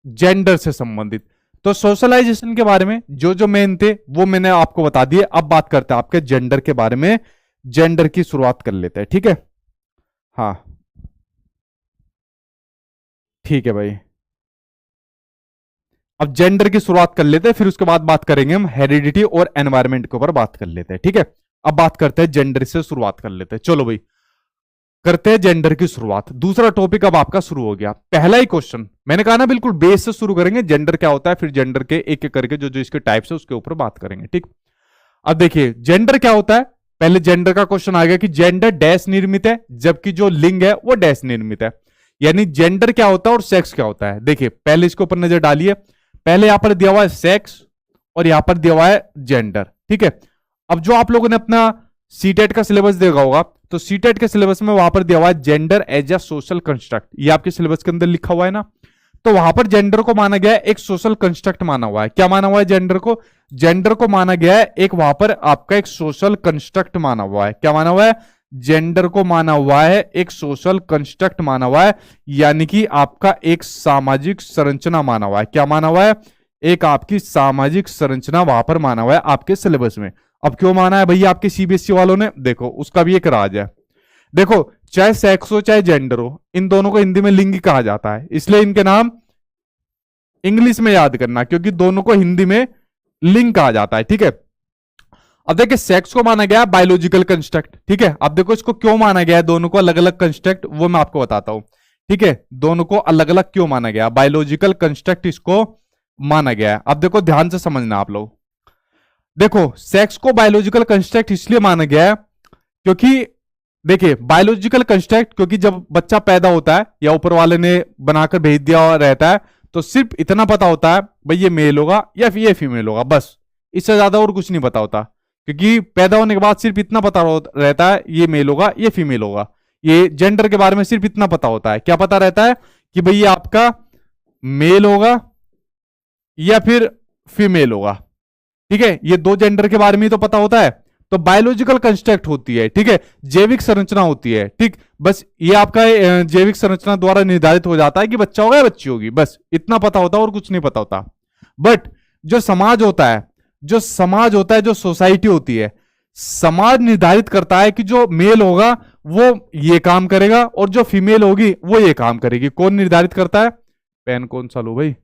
Gender से संबंधित। तो सोशलाइजेशन के बारे में जो जो मेन थे वो मैंने आपको बता दिए। अब बात करते हैं आपके जेंडर के बारे में। जेंडर की शुरुआत कर लेते हैं, ठीक है। हाँ ठीक है भाई, अब जेंडर की शुरुआत कर लेते हैं, फिर उसके बाद बात करेंगे हम हेरिडिटी और एनवायरमेंट के ऊपर बात कर लेते हैं, ठीक है। अब बात करते हैं जेंडर से शुरुआत कर लेते हैं। चलो भाई करते हैं जेंडर की शुरुआत। दूसरा टॉपिक अब आपका शुरू हो गया। पहला ही क्वेश्चन मैंने कहा ना, बिल्कुल बेस से शुरू करेंगे। जेंडर क्या होता है, फिर जेंडर के एक एक करके जो जो इसके टाइप्स है उसके ऊपर बात करेंगे, ठीक। अब देखिए जेंडर क्या होता है। पहले जेंडर का क्वेश्चन आ गया कि जेंडर डैश निर्मित है, जबकि जो लिंग है वो डैश निर्मित है। यानी जेंडर क्या होता है और सेक्स क्या होता है। देखिए पहले इसके ऊपर नजर डालिए। पहले यहां पर दिया हुआ है सेक्स और यहां पर दिया हुआ है जेंडर, ठीक है। अब जो आप लोगों ने अपना सीटेट का सिलेबस देखा होगा, तो सीटेट के सिलेबस में वहां पर दिया हुआ है gender as a social construct. ये आपके सिलेबस के अंदर लिखा हुआ है ना। तो वहां पर जेंडर को माना गया है एक सोशल कंस्ट्रक्ट माना हुआ है। क्या माना हुआ है जेंडर को? जेंडर को माना गया है एक वहां पर आपका एक सोशल कंस्ट्रक्ट माना हुआ है। क्या माना हुआ है? जेंडर को माना हुआ है एक सोशल कंस्ट्रक्ट माना हुआ है, यानी कि आपका एक सामाजिक संरचना माना हुआ है। क्या माना हुआ है? एक आपकी सामाजिक संरचना वहां पर माना हुआ है आपके सिलेबस में। अब क्यों माना है भैया आपके सीबीएसई वालों ने? देखो उसका भी एक राज है। देखो चाहे सेक्स हो चाहे जेंडर हो, इन दोनों को हिंदी में लिंग कहा जाता है, इसलिए इनके नाम इंग्लिश में याद करना, क्योंकि दोनों को हिंदी में लिंग कहा जाता है, ठीक है। अब देखिए सेक्स को माना गया बायोलॉजिकल कंस्ट्रक्ट, ठीक है। अब देखो इसको क्यों माना गया है दोनों को अलग अलग कंस्ट्रक्ट, वो मैं आपको बताता हूं, ठीक है। दोनों को अलग अलग क्यों माना गया, बायोलॉजिकल कंस्ट्रक्ट इसको माना गया है। अब देखो ध्यान से समझना आप लोग। देखो सेक्स को बायोलॉजिकल कंस्ट्रक्ट इसलिए माना गया है क्योंकि देखिए बायोलॉजिकल कंस्ट्रक्ट, क्योंकि जब बच्चा पैदा होता है या ऊपर वाले ने बनाकर भेज दिया रहता है, तो सिर्फ इतना पता होता है भाई ये मेल होगा या फिर ये फीमेल होगा, बस। इससे ज्यादा और कुछ नहीं पता होता, क्योंकि पैदा होने के बाद सिर्फ इतना पता रहता है ये मेल होगा ये फीमेल होगा। ये जेंडर के बारे में सिर्फ इतना पता होता है। क्या पता रहता है? कि भाई ये आपका मेल होगा या फिर फीमेल होगा, ठीक है। ये दो जेंडर के बारे में ही तो पता होता है। तो बायोलॉजिकल कंस्ट्रक्ट होती है, ठीक है, जैविक संरचना होती है, ठीक। बस ये आपका जैविक संरचना द्वारा निर्धारित हो जाता है कि बच्चा होगा या बच्ची होगी, बस इतना पता होता है और कुछ नहीं पता होता। बट जो समाज होता है, जो सोसाइटी होती है, समाज निर्धारित करता है कि जो मेल होगा वो ये काम करेगा और जो फीमेल होगी वो ये काम करेगी। कौन निर्धारित करता है? पेन कौन सा लो भाई।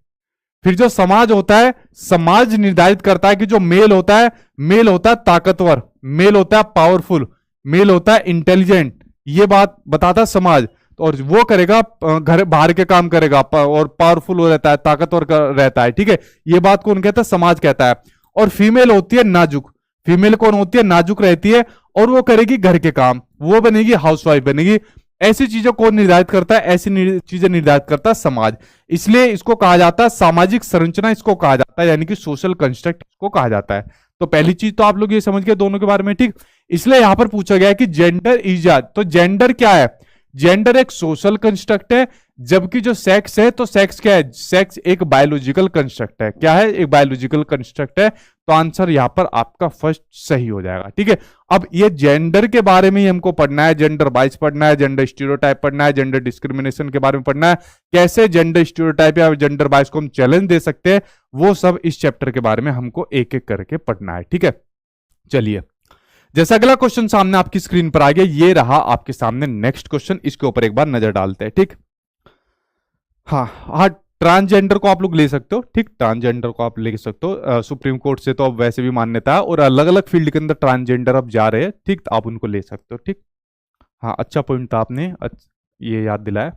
फिर जो समाज होता है, समाज निर्धारित करता है कि जो मेल होता है ताकतवर, मेल होता है पावरफुल, मेल होता है इंटेलिजेंट, ये बात बताता है समाज। और वो करेगा घर बाहर के काम करेगा और पावरफुल हो रहता है, ताकतवर रहता है, ठीक है। ये बात कौन कहता है? समाज कहता है। और फीमेल होती है नाजुक। फीमेल कौन होती है? नाजुक रहती है और वो करेगी घर के काम, वो बनेगी हाउसवाइफ बनेगी। ऐसी चीजों को निर्धारित करता है, ऐसी चीजें निर्धारित करता है समाज। इसलिए इसको कहा जाता है सामाजिक संरचना, इसको कहा जाता है, यानी कि सोशल कंस्ट्रक्ट इसको कहा जाता है। तो पहली चीज तो आप लोग ये समझ गए दोनों के बारे में, ठीक। इसलिए यहां पर पूछा गया है कि जेंडर इजाद, तो जेंडर क्या है? जेंडर एक सोशल कंस्ट्रक्ट है, जबकि जो सेक्स है, तो सेक्स क्या है? सेक्स एक बायोलॉजिकल कंस्ट्रक्ट है। क्या है? एक बायोलॉजिकल कंस्ट्रक्ट है। तो आंसर यहां पर आपका फर्स्ट सही हो जाएगा, ठीक है। अब ये जेंडर के बारे में ही हमको पढ़ना है, जेंडर वाइज पढ़ना है, जेंडर स्टीरियोटाइप पढ़ना है, जेंडर डिस्क्रिमिनेशन के बारे में पढ़ना है, कैसे जेंडर स्टीरियोटाइप या जेंडर वाइज को हम चैलेंज दे सकते हैं, वो सब इस चैप्टर के बारे में हमको एक एक करके पढ़ना है, ठीक है। चलिए जैसा अगला क्वेश्चन सामने आपकी स्क्रीन पर आ गया, ये रहा आपके सामने नेक्स्ट क्वेश्चन, इसके ऊपर एक बार नजर डालते हैं, ठीक। हाँ, ट्रांसजेंडर को आप लोग ले सकते हो, ठीक। ट्रांसजेंडर को आप ले सकते हो, सुप्रीम कोर्ट से तो अब वैसे भी मान्यता है, और अलग अलग फील्ड के अंदर ट्रांसजेंडर अब जा रहे हैं, ठीक। तो आप उनको ले सकते हो, ठीक। हाँ अच्छा पॉइंट था आपने ये याद दिलाया।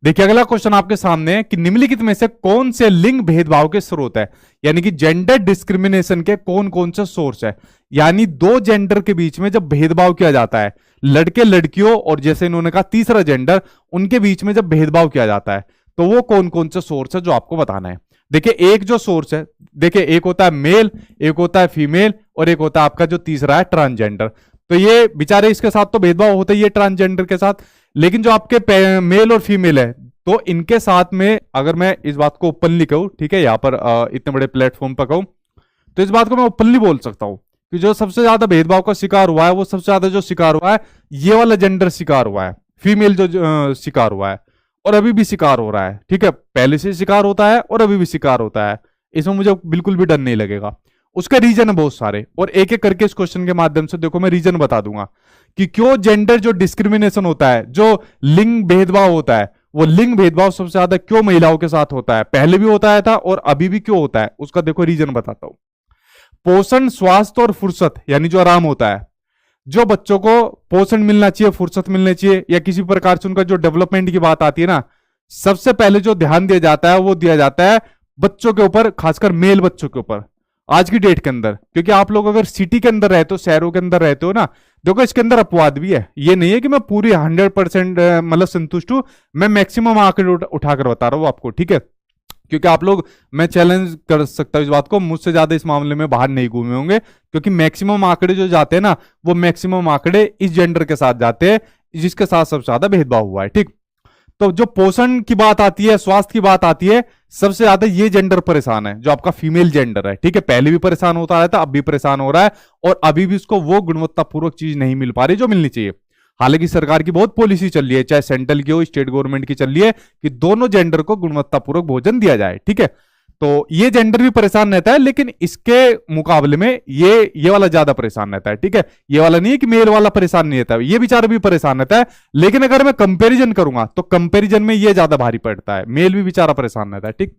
देखिए अगला क्वेश्चन आपके सामने है कि निम्नलिखित में से कौन से लिंग भेदभाव के स्रोत है, यानी कि जेंडर डिस्क्रिमिनेशन के कौन कौन से सोर्स है। यानी दो जेंडर के बीच में जब भेदभाव किया जाता है, लड़के लड़कियों और जैसे इन्होंने कहा तीसरा जेंडर, उनके बीच में जब भेदभाव किया जाता है, तो वो कौन कौन से सोर्स है जो आपको बताना है। देखिए एक जो सोर्स है, देखिए एक होता है मेल, एक होता है फीमेल, और एक होता है आपका जो तीसरा है ट्रांसजेंडर। तो ये बेचारे इसके साथ तो भेदभाव होता ही है ट्रांसजेंडर के साथ, लेकिन जो आपके मेल और फीमेल है, तो इनके साथ में अगर मैं इस बात को ओपनली कहूं, ठीक है, यहां पर इतने बड़े प्लेटफॉर्म पर कहूं, तो इस बात को मैं ओपनली बोल सकता हूं कि जो सबसे ज्यादा भेदभाव का शिकार हुआ है, वो सबसे ज्यादा जो शिकार हुआ है, ये वाला जेंडर शिकार हुआ है, फीमेल जो शिकार हुआ है। और अभी भी शिकार हो रहा है, ठीक है, पहले से शिकार होता है और अभी भी शिकार होता है, इसमें मुझे बिल्कुल भी डर नहीं लगेगा। उसके रीजन है बहुत सारे, और एक एक करके इस क्वेश्चन के माध्यम से देखो मैं रीजन बता दूंगा कि क्यों जेंडर जो डिस्क्रिमिनेशन होता है, जो लिंग भेदभाव होता है, वो लिंग भेदभाव सबसे ज्यादा क्यों महिलाओं के साथ होता है, पहले भी होता है था और अभी भी क्यों होता है, उसका देखो रीजन बताता हूं। पोषण, स्वास्थ्य और फुर्सत, यानी जो आराम होता है, जो बच्चों को पोषण मिलना चाहिए, फुर्सत मिलनी चाहिए, या किसी प्रकार से उनका जो डेवलपमेंट की बात आती है ना, सबसे पहले जो ध्यान दिया जाता है वो दिया जाता है बच्चों के ऊपर, खासकर मेल बच्चों के ऊपर आज की डेट के अंदर। क्योंकि आप लोग अगर सिटी के अंदर रहते हो, शहरों के अंदर रहते हो ना, देखो इसके अंदर अपवाद भी है, ये नहीं है कि मैं पूरी 100% मतलब संतुष्ट हूं, मैं मैक्सिमम आंकड़े उठाकर बता रहा हूं आपको, ठीक है। क्योंकि आप लोग, मैं चैलेंज कर सकता हूं इस बात को, मुझसे ज्यादा इस मामले में बाहर नहीं घूमे होंगे, क्योंकि मैक्सिमम आंकड़े जो जाते हैं ना, वो मैक्सिमम आंकड़े इस जेंडर के साथ जाते हैं जिसके साथ सबसे ज्यादा भेदभाव हुआ है, ठीक। तो जो पोषण की बात आती है, स्वास्थ्य की बात आती है, सबसे ज्यादा ये जेंडर परेशान है, जो आपका फीमेल जेंडर है, ठीक है। पहले भी परेशान होता रहता, अब भी परेशान हो रहा है, और अभी भी उसको वो गुणवत्तापूर्वक चीज नहीं मिल पा रही जो मिलनी चाहिए। हालांकि सरकार की बहुत पॉलिसी चल रही है, चाहे सेंट्रल की हो, स्टेट गवर्नमेंट की चल रही है, कि दोनों जेंडर को गुणवत्तापूर्वक भोजन दिया जाए, ठीक है। तो ये जेंडर भी परेशान रहता है, लेकिन इसके मुकाबले में ये वाला ज्यादा परेशान रहता है, ठीक है। ये वाला नहीं है कि मेल वाला परेशान नहीं रहता, ये बेचारा भी परेशान रहता है, लेकिन अगर मैं कंपैरिजन करूंगा तो कंपैरिजन में ये ज्यादा भारी पड़ता है, मेल भी बेचारा परेशान रहता है, ठीक।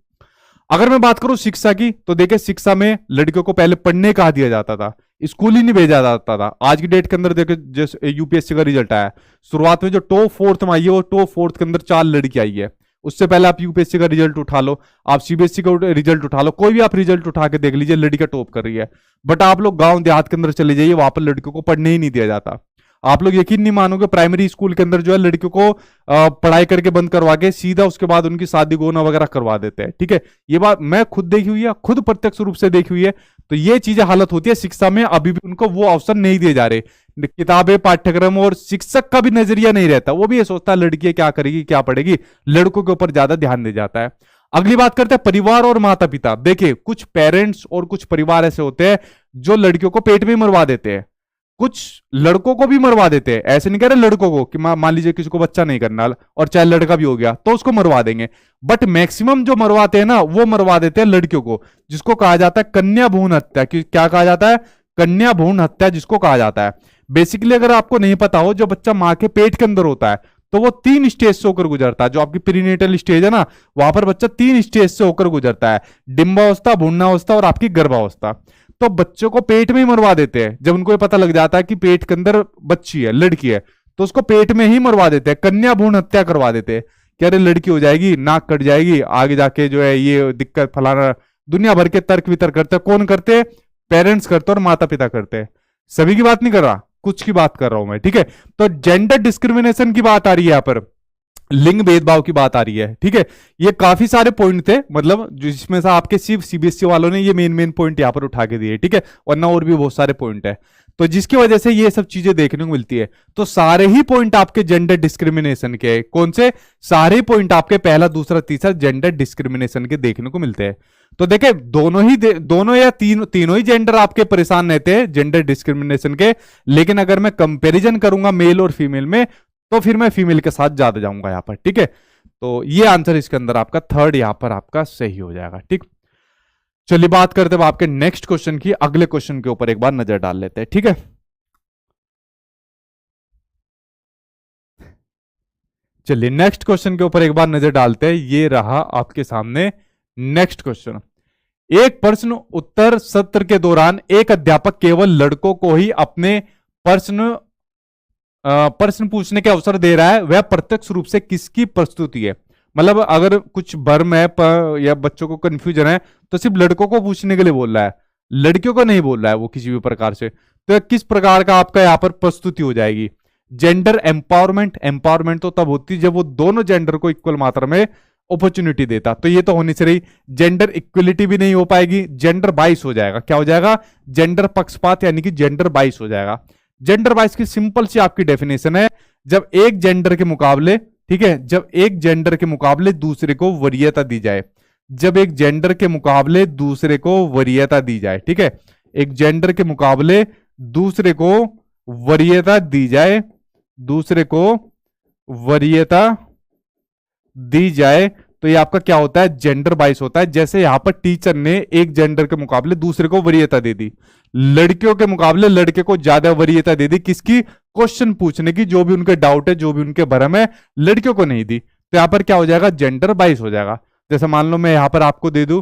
अगर मैं बात करूं शिक्षा की, तो देखिए शिक्षा में लड़कियों को पहले पढ़ने कहा दिया जाता था, स्कूल ही नहीं भेजा जाता था। आज की डेट के अंदर देखो, जैसे यूपीएससी का रिजल्ट आया, शुरुआत में जो टॉप 4th में आई है, वो टॉप 4th के अंदर 4 लड़की आई है। उससे पहले आप यूपीएससी का रिजल्ट उठा लो, आप सीबीएसई का रिजल्ट उठा लो, कोई भी आप रिजल्ट उठा के देख लीजिए, लड़कियां टॉप कर रही है। बट आप लोग गांव देहात के अंदर चले जाइए, वहां पर लड़कियों को पढ़ने ही नहीं दिया जाता। आप लोग यकीन नहीं मानोगे, प्राइमरी स्कूल के अंदर जो है लड़कियों को पढ़ाई करके बंद करवा के सीधा उसके बाद उनकी शादी गोना वगैरह करवा देते हैं, ठीक है। ये बात मैं खुद देखी हुई है, खुद प्रत्यक्ष रूप से देखी हुई है। तो ये चीजें हालत होती है शिक्षा में, अभी भी उनको वो अवसर नहीं दिए जा रहे। किताबें, पाठ्यक्रम और शिक्षक का भी नजरिया नहीं रहता, वो भी ये सोचता है लड़की क्या करेगी, क्या पढ़ेगी, लड़कों के ऊपर ज्यादा ध्यान दिया जाता है। अगली बात करते हैं परिवार और माता पिता। देखिए कुछ पेरेंट्स और कुछ परिवार ऐसे होते हैं जो लड़कियों को पेट में मरवा देते हैं, कुछ लड़कों को भी मरवा देते हैं। ऐसे नहीं कह रहे लड़कों को कि मान लीजिए किसी को बच्चा नहीं करना और चाहे लड़का भी हो गया तो उसको मरवा देंगे, बट मैक्सिमम जो मरवाते हैं ना, वो मरवा देते हैं लड़कियों को, जिसको कहा जाता है कन्या भ्रूण हत्या। क्या कहा जाता है? कन्या भ्रूण हत्या जिसको कहा जाता है। बेसिकली अगर आपको नहीं पता हो, जो बच्चा मां के पेट के अंदर होता है तो वो 3 स्टेज से होकर गुजरता है। जो आपकी प्रीनेटल स्टेज है ना, वहां पर बच्चा 3 स्टेज से होकर गुजरता है, डिंबावस्था, भ्रूणावस्था और आपकी गर्भावस्था। तो बच्चों को पेट में ही मरवा देते हैं। जब उनको ये पता लग जाता है कि पेट के अंदर बच्ची है, लड़की है, तो उसको पेट में ही मरवा देते हैं, कन्या भ्रूण हत्या करवा देते हैं। कि अरे लड़की हो जाएगी, नाक कट जाएगी, आगे जाके जो है ये दिक्कत फलाना, दुनिया भर के तर्क वितर्क करते हैं। कौन करते हैं? पेरेंट्स करते हैं और माता पिता करते हैं। सभी की बात नहीं कर रहा, कुछ की बात कर रहा हूं मैं, ठीक है। तो जेंडर डिस्क्रिमिनेशन की बात आ रही है यहां पर, लिंग भेदभाव की बात आ रही है, ठीक है। ये काफी सारे पॉइंट थे, मतलब जिसमें से आपके सिर्फ सीबीएसई वालों ने ये मेन पॉइंट यहां पर उठा के दिए, ठीक है, वरना और भी बहुत सारे पॉइंट है, तो जिसकी वजह से ये सब चीजें देखने को मिलती है। तो सारे ही पॉइंट आपके जेंडर डिस्क्रिमिनेशन के, कौन से? सारे पॉइंट आपके पहला, दूसरा, तीसरा जेंडर डिस्क्रिमिनेशन के देखने को मिलते हैं। तो देखे दोनों या तीनों ही जेंडर आपके परेशान रहते हैं जेंडर डिस्क्रिमिनेशन के। लेकिन अगर मैं कंपैरिजन करूंगा मेल और फीमेल में, तो फिर मैं फीमेल के साथ ज्यादा जाऊंगा यहां पर, ठीक है। तो ये आंसर इसके अंदर आपका थर्ड यहां पर आपका सही हो जाएगा, ठीक। चलिए बात करते हैं आपके नेक्स्ट क्वेश्चन की। अगले क्वेश्चन के ऊपर एक बार नजर डाल लेते हैं, ठीक है। चलिए नेक्स्ट क्वेश्चन के ऊपर एक बार नजर डालते हैं। ये रहा आपके सामने नेक्स्ट क्वेश्चन। एक प्रश्न उत्तर सत्र के दौरान एक अध्यापक केवल लड़कों को ही अपने प्रश्न पूछने के अवसर दे रहा है, वह प्रत्यक्ष रूप से किसकी प्रस्तुति है? मतलब अगर कुछ भ्रम है या बच्चों को कंफ्यूजन है, तो सिर्फ लड़कों को पूछने के लिए बोल रहा है, लड़कियों को नहीं बोल रहा है वो किसी भी प्रकार से। तो किस प्रकार का आपका यहाँ पर प्रस्तुति हो जाएगी? Gender empowerment. एम्पावरमेंट तो तब होती है जब वो दोनों जेंडर को इक्वल मात्रा में अपॉर्चुनिटी देता, तो ये तो होनी चाहिए। जेंडर इक्वलिटी भी नहीं हो पाएगी, जेंडर बाइस हो जाएगा। क्या हो जाएगा? जेंडर पक्षपात, यानी कि जेंडर बाइस हो जाएगा। जेंडर बाइस की सिंपल सी आपकी डेफिनेशन है, जब एक जेंडर के मुकाबले, ठीक है, जब एक जेंडर के मुकाबले दूसरे को वरीयता दी जाए। जब एक जेंडर के मुकाबले दूसरे को वरीयता दी जाए, ठीक है, एक जेंडर के मुकाबले दूसरे को वरीयता दी जाए, दूसरे को वरीयता दी जाए तो ये आपका क्या होता है, जेंडर बाइस होता है। जैसे यहां पर टीचर ने एक जेंडर के मुकाबले दूसरे को वरीयता दे दी, लड़कियों के मुकाबले लड़के को ज्यादा वरीयता दे दी, किसकी, क्वेश्चन पूछने की, जो भी उनके डाउट है, जो भी उनके भरम है, लड़कियों को नहीं दी। तो यहां पर क्या हो जाएगा, जेंडर बाइस हो जाएगा। जैसे मान लो मैं यहां पर आपको दे दूं,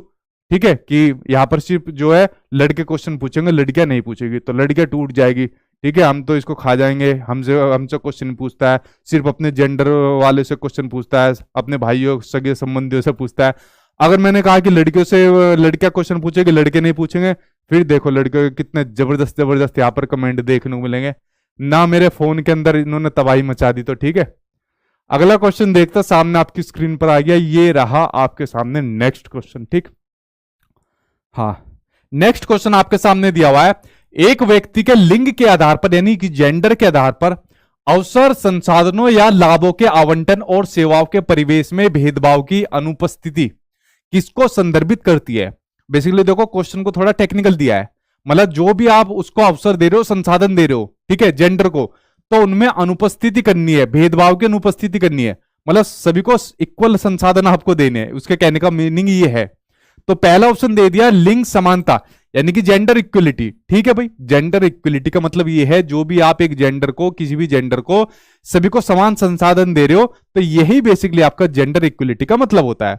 ठीक है, कि यहां पर सिर्फ जो है लड़के क्वेश्चन पूछेंगे, लड़कियां नहीं पूछेगी, तो लड़कियां टूट जाएगी, ठीक है, हम तो इसको खा जाएंगे, हमसे हमसे क्वेश्चन पूछता है, सिर्फ अपने जेंडर वाले से क्वेश्चन पूछता है, अपने भाइयों सगे संबंधियों से पूछता है। अगर मैंने कहा कि लड़कियों से लड़कियां क्वेश्चन पूछेगी, लड़के नहीं पूछेंगे, फिर देखो लड़कियों के कितने जबरदस्त जबरदस्त यहाँ पर कमेंट देखने को मिलेंगे ना, मेरे फोन के अंदर इन्होंने तबाही मचा दी। तो ठीक है, अगला क्वेश्चन देखता, सामने आपकी स्क्रीन पर आ गया, ये रहा आपके सामने नेक्स्ट क्वेश्चन। ठीक, हाँ, नेक्स्ट क्वेश्चन आपके सामने दिया हुआ है, एक व्यक्ति के लिंग के आधार पर यानी कि जेंडर के आधार पर अवसर, संसाधनों या लाभों के आवंटन और सेवाओं के परिवेश में भेदभाव की अनुपस्थिति किसको संदर्भित करती है। बेसिकली देखो क्वेश्चन को थोड़ा टेक्निकल दिया है, मतलब जो भी आप उसको अवसर दे रहे हो, संसाधन दे रहे हो, ठीक है, जेंडर को, तो उनमें अनुपस्थिति करनी है, भेदभाव की अनुपस्थिति करनी है, मतलब सभी को इक्वल संसाधन आपको देने हैं। उसके कहने का मीनिंग ये है। तो पहला ऑप्शन दे दिया लिंग समानता यानी कि जेंडर इक्वलिटी। ठीक है भाई, जेंडर इक्वलिटी का मतलब ये है जो भी आप एक जेंडर को, किसी भी जेंडर को, सभी को समान संसाधन दे रहे हो, तो यही बेसिकली आपका जेंडर इक्वलिटी का मतलब होता है।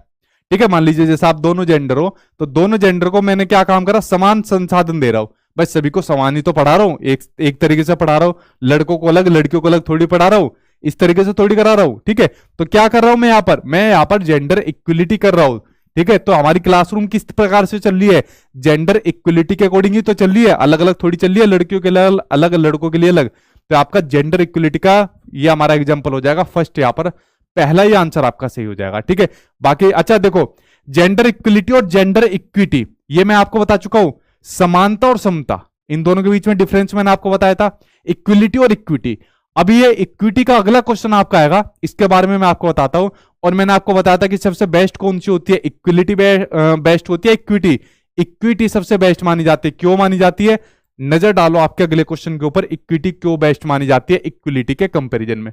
ठीक है, मान लीजिए जैसे आप दोनों जेंडर हो, तो दोनों जेंडर को मैंने क्या काम करा, समान संसाधन दे रहा हूं, बस सभी को समान ही तो पढ़ा रहा हूं, एक तरीके से पढ़ा रहा हूं, लड़कों को अलग लड़कियों को अलग थोड़ी पढ़ा रहा हूं, इस तरीके से थोड़ी करा रहा हूं। ठीक है, तो क्या कर रहा हूं मैं यहाँ पर जेंडर इक्वलिटी कर रहा हूं। ठीक है, तो हमारी क्लासरूम किस प्रकार से चल रही है, जेंडर इक्वलिटी के अकॉर्डिंग ही तो चल रही है, अलग अलग थोड़ी चल रही है, लड़कियों के लिए अलग, लड़कों के लिए अलग। तो आपका जेंडर इक्वलिटी का ये हमारा एग्जांपल हो जाएगा फर्स्ट, यहाँ पर पहला ही आंसर आपका सही हो जाएगा। ठीक है, बाकी अच्छा देखो, जेंडर इक्वलिटी और जेंडर इक्विटी ये मैं आपको बता चुका हूं, समानता और समता, इन दोनों के बीच में डिफरेंस मैंने आपको बताया था, इक्विलिटी और इक्विटी। अभी ये इक्विटी का अगला क्वेश्चन आपका आएगा, इसके बारे में मैं आपको बताता हूं। और मैंने आपको बताया था कि सबसे बेस्ट कौन सी होती है, इक्विलिटी बेस्ट होती है, इक्विटी, इक्विटी सबसे बेस्ट मानी जाती है। क्यों मानी जाती है, नजर डालो आपके अगले क्वेश्चन के ऊपर, इक्विटी क्यों बेस्ट मानी जाती है इक्विलिटी के कंपैरिजन में।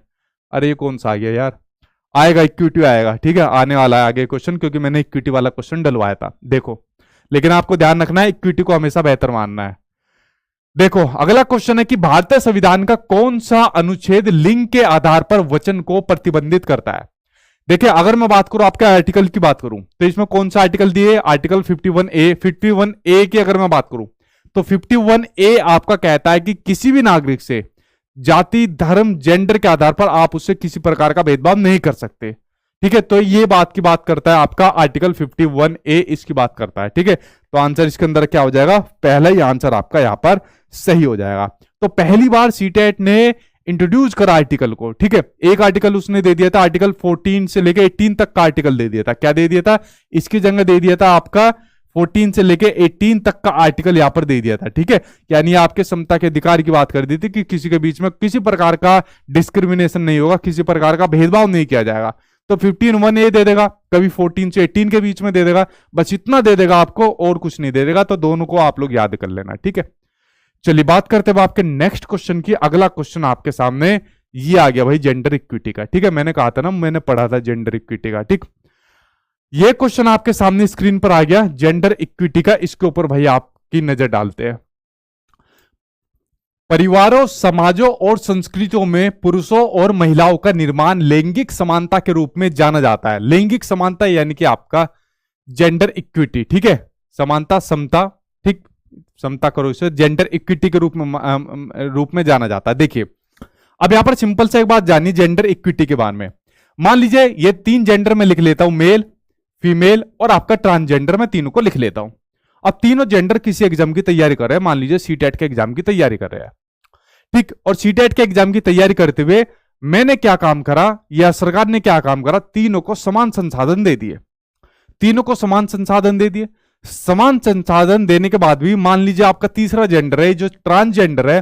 अरे ये कौन सा आ गया यार, आएगा इक्विटी आएगा, ठीक है, आने वाला है आगे क्वेश्चन, क्योंकि मैंने इक्विटी वाला क्वेश्चन डलवाया था। देखो, लेकिन आपको ध्यान रखना है, इक्विटी को हमेशा बेहतर मानना है। देखो अगला क्वेश्चन है कि भारतीय संविधान का कौन सा अनुच्छेद लिंग के आधार पर वचन को प्रतिबंधित करता है। देखिए अगर मैं बात करूं, आपके आर्टिकल की बात करूं, तो इसमें कौन सा आर्टिकल दिए, आर्टिकल 51A। 51A की अगर मैं बात करूं तो 51A आपका कहता है कि किसी भी नागरिक से जाति, धर्म, जेंडर के आधार पर आप उससे किसी प्रकार का भेदभाव नहीं कर सकते। ठीक है, तो ये बात की बात करता है आपका आर्टिकल 51A, इसकी बात करता है। ठीक है, तो आंसर इसके अंदर क्या हो जाएगा, पहला ही आंसर आपका यहां पर सही हो जाएगा। तो पहली बार सीटेट ने इंट्रोड्यूस करा आर्टिकल को। ठीक है, एक आर्टिकल उसने दे दिया था, आर्टिकल 14 से लेके 18 तक का आर्टिकल दे दिया था। क्या दे दिया था, इसकी जगह दे दिया था आपका 14 से लेके 18 तक का आर्टिकल यहां पर दे दिया था। ठीक है, यानी आपके समता के अधिकार की बात कर दी थी कि किसी के बीच में किसी प्रकार का डिस्क्रिमिनेशन नहीं होगा, किसी प्रकार का भेदभाव नहीं किया जाएगा। तो 15(1)A दे देगा, कभी 14 से 18 के बीच में दे देगा, बस इतना दे देगा आपको, और कुछ नहीं दे देगा। तो दोनों को आप लोग याद कर लेना। ठीक है, चलिए बात करते हैं आपके नेक्स्ट क्वेश्चन की। अगला क्वेश्चन आपके सामने ये आ गया भाई, जेंडर इक्विटी का। ठीक है, मैंने कहा था ना, मैंने पढ़ा था जेंडर इक्विटी का। ठीक, ये क्वेश्चन आपके सामने स्क्रीन पर आ गया, जेंडर इक्विटी का। इसके ऊपर भाई आपकी नजर डालते हैं। परिवारों, समाजों और संस्कृतियों में पुरुषों और महिलाओं का निर्माण लैंगिक समानता के रूप में जाना जाता है। लैंगिक समानता यानी कि आपका जेंडर इक्विटी। ठीक है, समानता, समता, ठीक, समता करो इसे, जेंडर इक्विटी के रूप में जाना जाता है। देखिए अब यहां पर सिंपल से एक बात जानिए जेंडर इक्विटी के बारे में। मान लीजिए ये 3 जेंडर में लिख लेता हूं, मेल, फीमेल और आपका ट्रांसजेंडर, में तीनों को लिख लेता हूं। अब तीनों जेंडर किसी एग्जाम की तैयारी कर रहे हैं, मान लीजिए सीटेट के एग्जाम की तैयारी कर रहे हैं। ठीक, और सीटेट के एग्जाम की तैयारी करते हुए मैंने क्या काम करा, या सरकार ने क्या काम करा, तीनों को समान संसाधन दे दिए। तीनों को समान संसाधन दे दिए। समान संसाधन देने के बाद भी मान लीजिए आपका तीसरा जेंडर है, जो ट्रांसजेंडर है,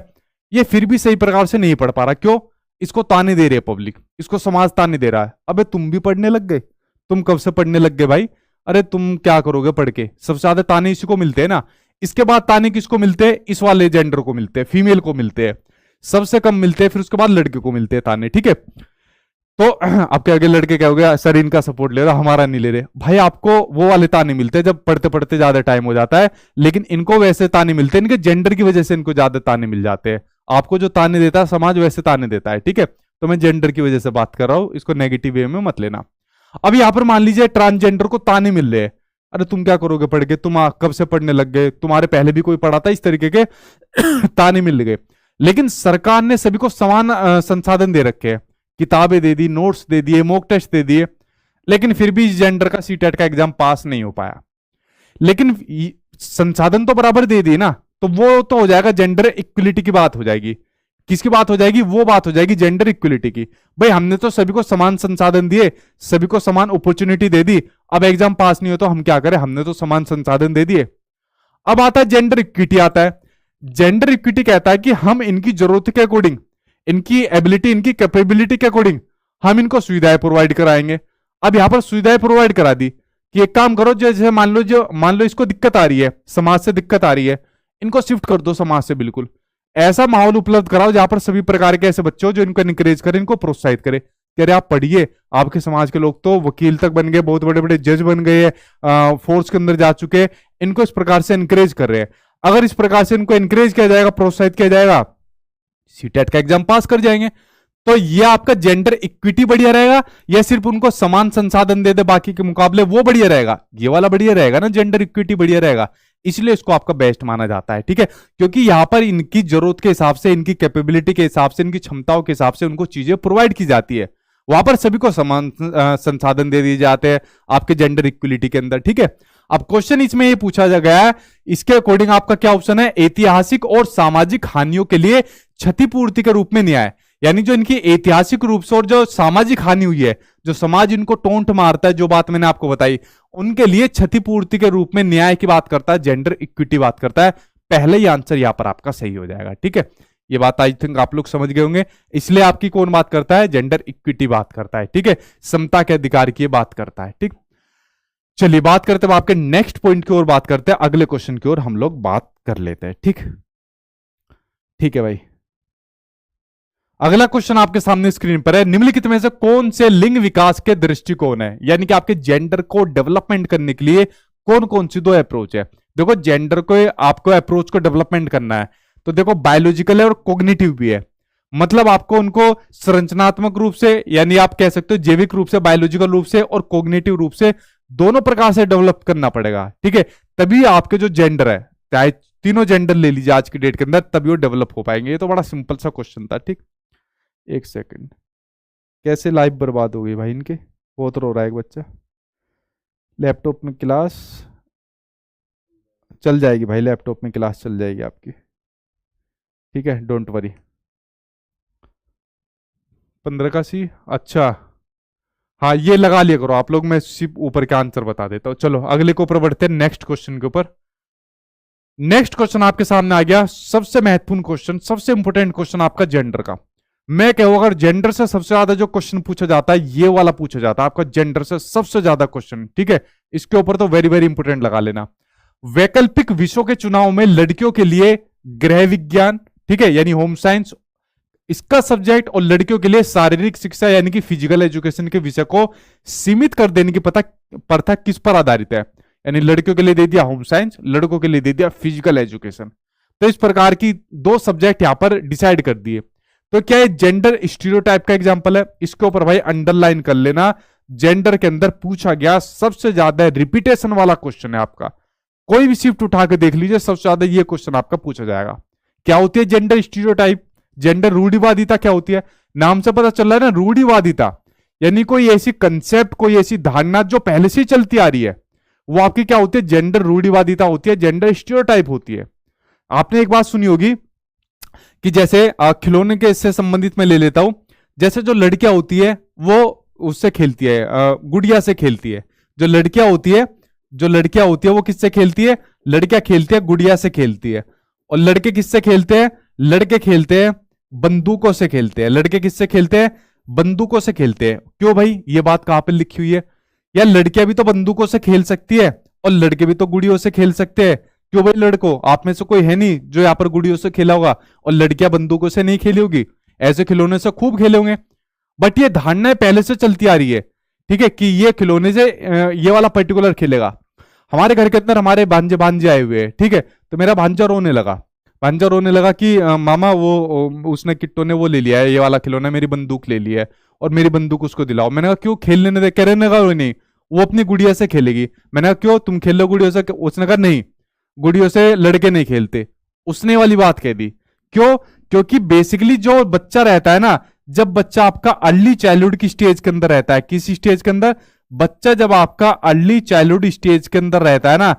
ये फिर भी सही प्रकार से नहीं पढ़ पा रहा। क्यों, इसको ताने दे रही है पब्लिक, इसको समाज ताने दे रहा है। अबे तुम भी पढ़ने लग गए, तुम कब से पढ़ने लग गए भाई, अरे तुम क्या करोगे पढ़ के। सबसे ज्यादा ताने इसी को मिलते हैं ना, इसके बाद ताने किसको मिलते हैं, इस वाले जेंडर को मिलते हैं, फीमेल को मिलते हैं, सबसे कम मिलते हैं, फिर उसके बाद लड़के को मिलते हैं ताने। ठीक है, तो आपके आगे लड़के क्या हो गया, सर इनका सपोर्ट ले रहा, हमारा नहीं ले रहे। भाई आपको वो वाले ताने मिलते हैं जब पढ़ते पढ़ते ज्यादा टाइम हो जाता है, लेकिन इनको वैसे ताने मिलते हैं, इनके जेंडर की वजह से इनको ज्यादा ताने मिल जाते हैं। आपको जो ताने देता है समाज वैसे ताने देता है, ठीक है। तो मैं जेंडर की वजह से बात कर रहा हूं, इसको नेगेटिव वे में मत लेना। अब यहां पर मान लीजिए ट्रांसजेंडर को ताने मिल रहे हैं, अरे तुम क्या करोगे पढ़ के, तुम कब से पढ़ने लग गए, तुम्हारे पहले भी कोई पढ़ा था, इस तरीके के ताने मिल गए। लेकिन सरकार ने सभी को समान संसाधन दे रखे हैं, किताबें दे दी, नोट्स दे दिए, मॉक टेस्ट दे दिए, लेकिन फिर भी जेंडर का सीटेट का एग्जाम पास नहीं हो पाया। लेकिन संसाधन तो बराबर दे दिए ना, तो वो तो हो जाएगा जेंडर इक्वलिटी की बात हो जाएगी। किसकी बात हो जाएगी, वो बात हो जाएगी जेंडर इक्वलिटी की। भाई हमने तो सभी को समान संसाधन दिए, सभी को समान अपॉर्चुनिटी दे दी, अब एग्जाम पास नहीं हो तो हम क्या करें, हमने तो समान संसाधन दे दिए। अब आता है जेंडर इक्विटी आता है। जेंडर इक्विटी कहता है कि हम इनकी जरूरत के अकॉर्डिंग, इनकी एबिलिटी, इनकी कैपेबिलिटी के अकॉर्डिंग हम इनको सुविधाएं प्रोवाइड कराएंगे। अब यहां पर सुविधाएं प्रोवाइड करा दी कि एक काम करो, जैसे मान लो इसको दिक्कत आ रही है, समाज से दिक्कत आ रही है, इनको शिफ्ट कर दो समाज से, बिल्कुल ऐसा माहौल उपलब्ध कराओ जहां पर सभी प्रकार के ऐसे बच्चे हो जो इनको इनकरेज करे, इनको प्रोत्साहित करे कि अरे आप पढ़िए, आपके समाज के लोग तो वकील तक बन गए, बहुत बड़े बड़े जज बन गए, फोर्स के अंदर जा चुके, इनको इस प्रकार से इनकरेज कर रहे हैं। अगर इस प्रकार से इनको इनकरेज किया जाएगा, प्रोत्साहित किया जाएगा, सीटेट का एग्जाम पास कर जाएंगे। तो ये आपका जेंडर इक्विटी बढ़िया रहेगा, या सिर्फ उनको समान संसाधन दे दे बाकी के मुकाबले, वो बढ़िया रहेगा? ये वाला बढ़िया रहेगा ना, जेंडर इक्विटी बढ़िया रहेगा, इसलिए इसको आपका बेस्ट माना जाता है, ठीक है। क्योंकि यहां पर इनकी जरूरत के हिसाब से, इनकी कैपेबिलिटी के हिसाब से, इनकी क्षमताओं के हिसाब से उनको चीजें प्रोवाइड की जाती है, वहां पर सभी को समान संसाधन दे दिए जाते हैं आपके जेंडर इक्विलिटी के अंदर, ठीक है। अब क्वेश्चन इसमें ये पूछा जा गया है, इसके अकॉर्डिंग आपका क्या ऑप्शन है, ऐतिहासिक और सामाजिक हानियों के लिए क्षतिपूर्ति के रूप में न्याय। यानी जो इनकी ऐतिहासिक रूप से और जो सामाजिक हानि हुई है, जो समाज इनको टोंट मारता है, जो बात मैंने आपको बताई, उनके लिए क्षतिपूर्ति के रूप में न्याय की बात करता है, जेंडर इक्विटी बात करता है। पहले ही आंसर यहां पर आपका सही हो जाएगा, ठीक है। ये बात आई थिंक आप लोग समझ गए होंगे। इसलिए आपकी कौन बात करता है, जेंडर इक्विटी बात करता है, ठीक है, समता के अधिकार की बात करता है, ठीक। चलिए बात करते हैं आपके नेक्स्ट पॉइंट की ओर, बात करते हैं अगले क्वेश्चन की ओर हम लोग बात कर लेते हैं, ठीक ठीक है भाई। अगला क्वेश्चन आपके सामने स्क्रीन पर है, निम्नलिखित में से कौन से लिंग विकास के दृष्टिकोण है, यानी कि आपके जेंडर को डेवलपमेंट करने के लिए कौन कौन सी दो अप्रोच है। देखो जेंडर को आपको अप्रोच को डेवलपमेंट करना है, तो देखो बायोलॉजिकल है और कॉग्निटिव भी है। मतलब आपको उनको संरचनात्मक रूप से, यानी आप कह सकते हो जैविक रूप से, बायोलॉजिकल रूप से और कॉग्निटिव रूप से, दोनों प्रकार से डेवलप करना पड़ेगा, ठीक है। तभी आपके जो जेंडर है, चाहे तीनों जेंडर ले लीजिए आज की डेट के अंदर, तभी वो डेवलप हो पाएंगे। ये तो बड़ा सिंपल सा क्वेश्चन था, ठीक। एक सेकंड, कैसे लाइफ बर्बाद हो गई भाई इनके, बहुत रो रहा है एक बच्चा। लैपटॉप में क्लास चल जाएगी भाई, लैपटॉप में क्लास चल जाएगी आपकी, ठीक है, डोंट वरी। 15 का सी, अच्छा हाँ ये लगा लिया करो आप लोग, मैं सिर्फ ऊपर का आंसर बता देता हूं। चलो अगले के ऊपर बढ़ते हैं, नेक्स्ट क्वेश्चन के ऊपर। नेक्स्ट क्वेश्चन आपके सामने आ गया, सबसे महत्वपूर्ण क्वेश्चन, सबसे इंपॉर्टेंट क्वेश्चन आपका जेंडर का। मैं कहूँ अगर जेंडर से सबसे ज्यादा जो क्वेश्चन पूछा जाता है, ये वाला पूछा जाता है आपका, जेंडर से सबसे ज्यादा क्वेश्चन, ठीक है। इसके ऊपर तो वेरी वेरी इंपॉर्टेंट लगा लेना। वैकल्पिक विषयों के चुनाव में लड़कियों के लिए गृह विज्ञान, ठीक है, यानी होम साइंस, इसका सब्जेक्ट, और लड़कियों के लिए शारीरिक शिक्षा यानी कि फिजिकल एजुकेशन के विषय को सीमित कर देने की प्रथा किस पर आधारित है। यानी लड़कियों के लिए दे दिया होम साइंस, लड़कों के लिए दे दिया फिजिकल एजुकेशन। तो इस प्रकार की दो सब्जेक्ट यहां पर डिसाइड कर दिए। तो क्या ये जेंडर स्टीरियोटाइप का एग्जांपल है? इसके ऊपर भाई अंडरलाइन कर लेना, जेंडर के अंदर पूछा गया सबसे ज्यादा रिपीटेशन वाला क्वेश्चन है आपका। कोई भी शिफ्ट उठा के देख लीजिए, सबसे ज्यादा ये क्वेश्चन आपका पूछा जाएगा। क्या होती है जेंडर स्टीरियोटाइप, जेंडर रूढ़िवादिता क्या होती है? नाम से पता चल रहा है ना, रूढ़िवादिता, यानी कोई ऐसी कंसेप्ट, कोई ऐसी धारणा जो पहले से चलती आ रही है, वो आपकी क्या होती है, जेंडर रूढ़िवादिता होती है, जेंडर स्टीरियोटाइप होती है। आपने एक बात सुनी होगी कि जैसे खिलौने के इससे संबंधित मैं ले लेता हूं, जैसे जो लड़कियां होती है वो उससे खेलती है, गुड़िया से खेलती है। जो लड़कियां होती है वो किससे खेलती है? लड़कियां खेलती है गुड़िया से खेलती है। और लड़के किससे खेलते हैं? लड़के खेलते हैं बंदूकों से खेलते हैं। लड़के किससे खेलते हैं? बंदूकों से खेलते हैं। क्यों भाई, ये बात कहां पे लिखी हुई है? यार लड़कियां भी तो बंदूकों से खेल सकती है और लड़के भी तो गुड़ियों से खेल सकते हैं। क्यों भाई लड़कों, आप में से कोई है नहीं जो यहाँ पर गुड़ियों से खेला होगा और लड़कियां बंदूकों से नहीं खेली होगी? ऐसे खिलौने से खूब खेले होंगे। बट ये धारणाएं पहले से चलती आ रही है, ठीक है, कि ये खिलौने से ये वाला पर्टिकुलर खेलेगा। हमारे घर के अंदर हमारे भांजे भांजे आए हुए हैं, ठीक है, तो मेरा भांजा रोने लगा, भांजा रोने लगा कि मामा वो उसने किट्टो ने वो ले लिया है, ये वाला खिलौना, मेरी बंदूक ले ली है और मेरी बंदूक उसको दिलाओ। मैंने कहा क्यों, खेलने दे। कह रहे लगा नहीं, वो अपनी गुड़िया से खेलेगी। मैंने कहा क्यों, तुम खेल लो गुड़िया से। उसने कहा नहीं, गुड़ियों से लड़के नहीं खेलते। उसने वाली बात कह दी। क्यों? क्योंकि बेसिकली जो बच्चा रहता है ना, जब बच्चा आपका अर्ली चाइल्डहुड की स्टेज के अंदर रहता है, किस स्टेज के अंदर, बच्चा जब आपका अर्ली चाइल्डहुड स्टेज के अंदर रहता है ना,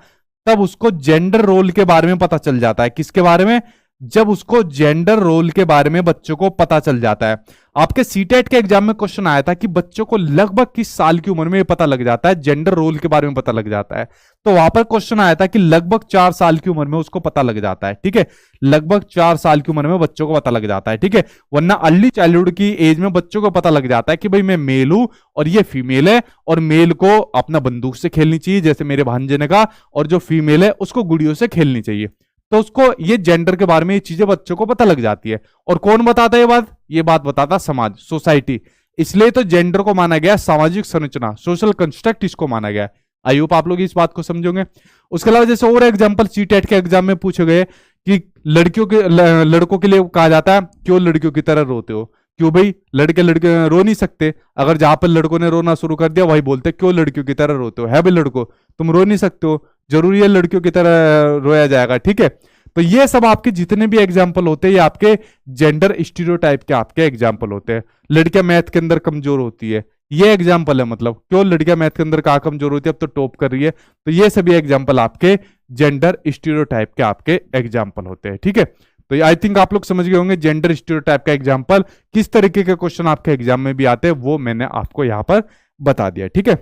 तब उसको जेंडर रोल के बारे में पता चल जाता है। किसके बारे में? जब उसको जेंडर रोल के बारे में बच्चों को पता चल जाता है। आपके सीटेट के एग्जाम में क्वेश्चन आया था कि बच्चों को लगभग किस साल की उम्र में पता लग जाता है, जेंडर रोल के बारे में पता लग जाता है। तो वहां पर क्वेश्चन आया था कि लगभग 4 साल की उम्र में उसको पता लग जाता है, ठीक है, लगभग 4 साल की उम्र में बच्चों को पता लग जाता है, ठीक है। वरना अर्ली चाइल्डहुड की एज में बच्चों को पता लग जाता है कि भाई मैं मेल हूं और ये फीमेल है, और मेल को अपना बंदूक से खेलनी चाहिए, जैसे मेरे भांजे ने कहा, और जो फीमेल है उसको गुड़ियों से खेलनी चाहिए। तो उसको ये जेंडर के बारे में ये चीजें बच्चों को पता लग जाती है। और कौन बताता है ये बात बताता समाज, सोसाइटी। इसलिए तो जेंडर को माना गया सामाजिक संरचना, सोशल कंस्ट्रक्ट इसको माना गया। आई होप आप लोग इस बात को समझोगे। उसके अलावा जैसे और एग्जांपल सीटेट के एग्जाम में पूछे गए कि लड़कों के लिए कहा जाता है क्यों लड़कियों की तरह रोते हो। क्यों भाई, लड़के रो नहीं सकते? अगर जहां पर लड़कों ने रोना शुरू कर दिया वही बोलते क्यों लड़कियों की तरह रोते हो, है भाई लड़को तुम रो नहीं सकते हो, जरूरी है लड़कियों की तरह रोया जाएगा, ठीक है। तो ये सब आपके जितने भी एग्जाम्पल होते हैं ये आपके जेंडर स्टीरियोटाइप के आपके एग्जाम्पल होते हैं। लड़कियां मैथ के अंदर कमजोर होती है, ये एग्जाम्पल है, मतलब क्यों लड़कियां मैथ के अंदर कहा कमजोर होती है, अब तो टॉप कर रही है। तो ये सभी एग्जाम्पल आपके जेंडर स्टीरियोटाइप के आपके एग्जाम्पल होते हैं, ठीक है। तो आई थिंक आप लोग समझ गए होंगे जेंडर स्टीरियोटाइप का एग्जाम्पल किस तरीके के क्वेश्चन आपके एग्जाम में भी आते हैं, वो मैंने आपको यहां पर बता दिया, ठीक है।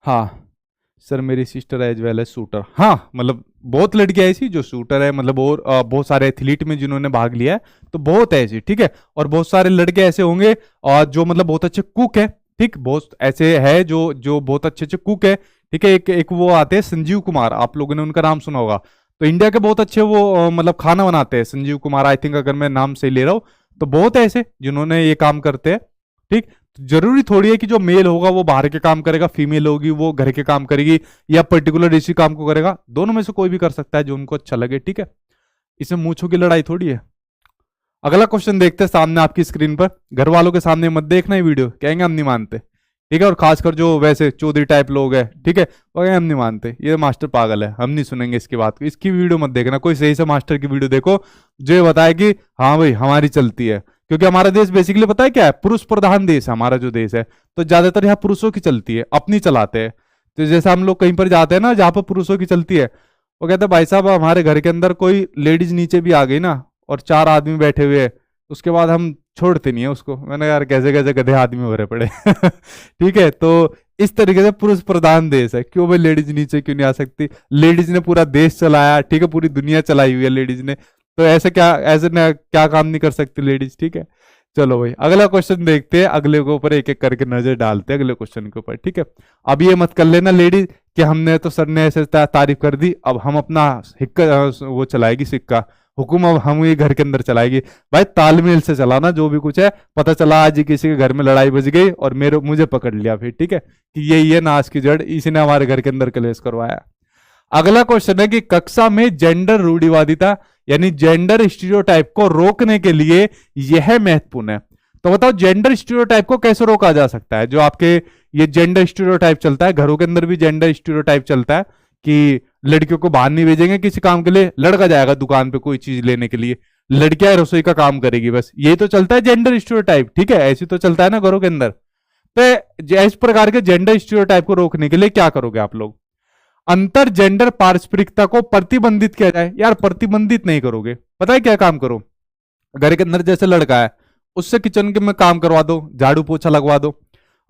हाँ सर, मेरी sister as well as shooter. हाँ, मतलब बहुत लड़कियां ऐसी जो शूटर है, मतलब और बहुत सारे एथलीट में जिन्होंने भाग लिया है, तो बहुत ऐसी, ठीक है। और बहुत सारे लड़के ऐसे होंगे और जो मतलब बहुत अच्छे कुक है, ठीक, बहुत ऐसे है जो जो बहुत अच्छे अच्छे कुक है, ठीक है। एक वो आते हैं संजीव कुमार, आप लोगों ने उनका नाम सुना होगा। तो इंडिया के बहुत अच्छे वो मतलब खाना बनाते हैं संजीव कुमार, आई थिंक, अगर मैं नाम सही ले रहा हूँ। तो बहुत ऐसे जिन्होंने ये काम करते हैं, ठीक। जरूरी थोड़ी है कि जो मेल होगा वो बाहर के काम करेगा, फीमेल होगी वो घर के काम करेगी, या पर्टिकुलर इसी काम को करेगा। दोनों में से कोई भी कर सकता है जो उनको अच्छा लगे, ठीक है। इसमें मूंछों की लड़ाई थोड़ी है। अगला क्वेश्चन देखते हैं सामने आपकी स्क्रीन पर। घर वालों के सामने मत देखना ये वीडियो, कहेंगे हम नहीं मानते, ठीक है। और खासकर जो वैसे चौधरी टाइप लोग हैं, ठीक है, वो कहेंगे हम नहीं मानते, ये मास्टर पागल है, हम नहीं सुनेंगे इसकी बात को। इसकी वीडियो मत देखना, कोई सही से मास्टर की वीडियो देखो जो ये बताए कि हाँ भाई हमारी चलती है। क्योंकि हमारा देश बेसिकली पता है क्या है, पुरुष प्रधान देश है हमारा जो देश है। तो ज्यादातर यहाँ पुरुषों की चलती है, अपनी चलाते हैं। तो जैसे हम लोग कहीं पर जाते हैं ना जहाँ पर पुरुषों की चलती है, वो कहते हैं भाई साहब हमारे घर के अंदर कोई लेडीज नीचे भी आ गई ना और 4 आदमी बैठे हुए हैं, उसके बाद हम छोड़ते नहीं है उसको। मैंने यार कैसे कैसे गधे आदमी हो रहे पड़े ठीक है। तो इस तरीके से पुरुष प्रधान देश है। क्यों भाई लेडीज नीचे क्यों नहीं आ सकती? लेडीज ने पूरा देश चलाया, ठीक है, पूरी दुनिया चलाई हुई है लेडीज ने। तो ऐसे क्या काम नहीं कर सकती लेडीज, ठीक है। चलो भाई अगला क्वेश्चन देखते हैं, अगले के ऊपर एक एक करके नजर डालते हैं अगले क्वेश्चन के ऊपर, ठीक है। अब ये मत कर लेना लेडीज कि हमने तो सर ने ऐसे तारीफ कर दी, अब हम अपना हिक्का वो चलाएगी सिक्का, हुकुम अब हम ये घर के अंदर चलाएगी। भाई तालमेल से चलाना जो भी कुछ है। पता चला आज किसी के घर में लड़ाई बज गई और मुझे पकड़ लिया फिर, ठीक है, कि ये नाश की जड़ इसी ने हमारे घर के अंदर कलेश करवाया। अगला क्वेश्चन है कि कक्षा में जेंडर रूढ़िवादिता यानी जेंडर स्टीरियोटाइप को रोकने के लिए यह महत्वपूर्ण है। तो बताओ जेंडर स्टीरियोटाइप को कैसे रोका जा सकता है? जो आपके ये जेंडर स्टीरियोटाइप चलता है, घरों के अंदर भी जेंडर स्टीरियोटाइप चलता है कि लड़कियों को बाहर नहीं भेजेंगे किसी काम के लिए, लड़का जाएगा दुकान पे कोई चीज लेने के लिए, लड़कियां रसोई का काम करेगी, बस यही तो चलता है जेंडर स्टीरियोटाइप, ठीक है। ऐसी तो चलता है ना घरों के अंदर। तो इस प्रकार के जेंडर स्टीरियोटाइप को रोकने के लिए क्या करोगे आप लोग? अंतर जेंडर पारस्परिकता को प्रतिबंधित किया जाए। यार प्रतिबंधित नहीं करोगे, पता है क्या काम करो, घर के अंदर जैसे लड़का है उससे किचन के में काम करवा दो, झाड़ू पोछा लगवा दो,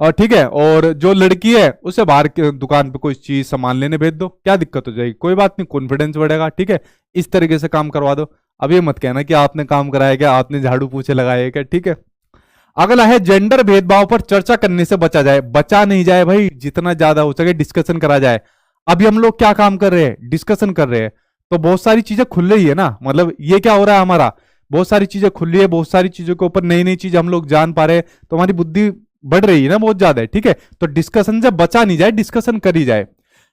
और ठीक है। और जो लड़की है उसे बाहर के दुकान पे कोई चीज सामान लेने भेज दो, क्या दिक्कत हो जाएगी? कोई बात नहीं, कॉन्फिडेंस बढ़ेगा, ठीक है। इस तरीके से काम करवा दो। अब ये मत कहना कि आपने काम कराया क्या, आपने झाड़ू पोछे लगाए क्या, ठीक है। अगला है जेंडर भेदभाव पर चर्चा करने से बचा जाए। बचा नहीं जाए भाई, जितना ज्यादा हो सके डिस्कशन करा जाए। अभी हम लोग क्या काम कर रहे हैं, डिस्कशन कर रहे हैं, तो बहुत सारी चीजें खुल रही है ना। मतलब ये क्या हो रहा है हमारा, बहुत सारी चीजें खुल रही है, बहुत सारी चीजों के ऊपर नई नई चीज हम लोग जान पा रहे हैं, तो हमारी बुद्धि बढ़ रही है ना बहुत ज्यादा है, ठीक है। तो डिस्कशन से बचा नहीं जाए, डिस्कशन करी जाए,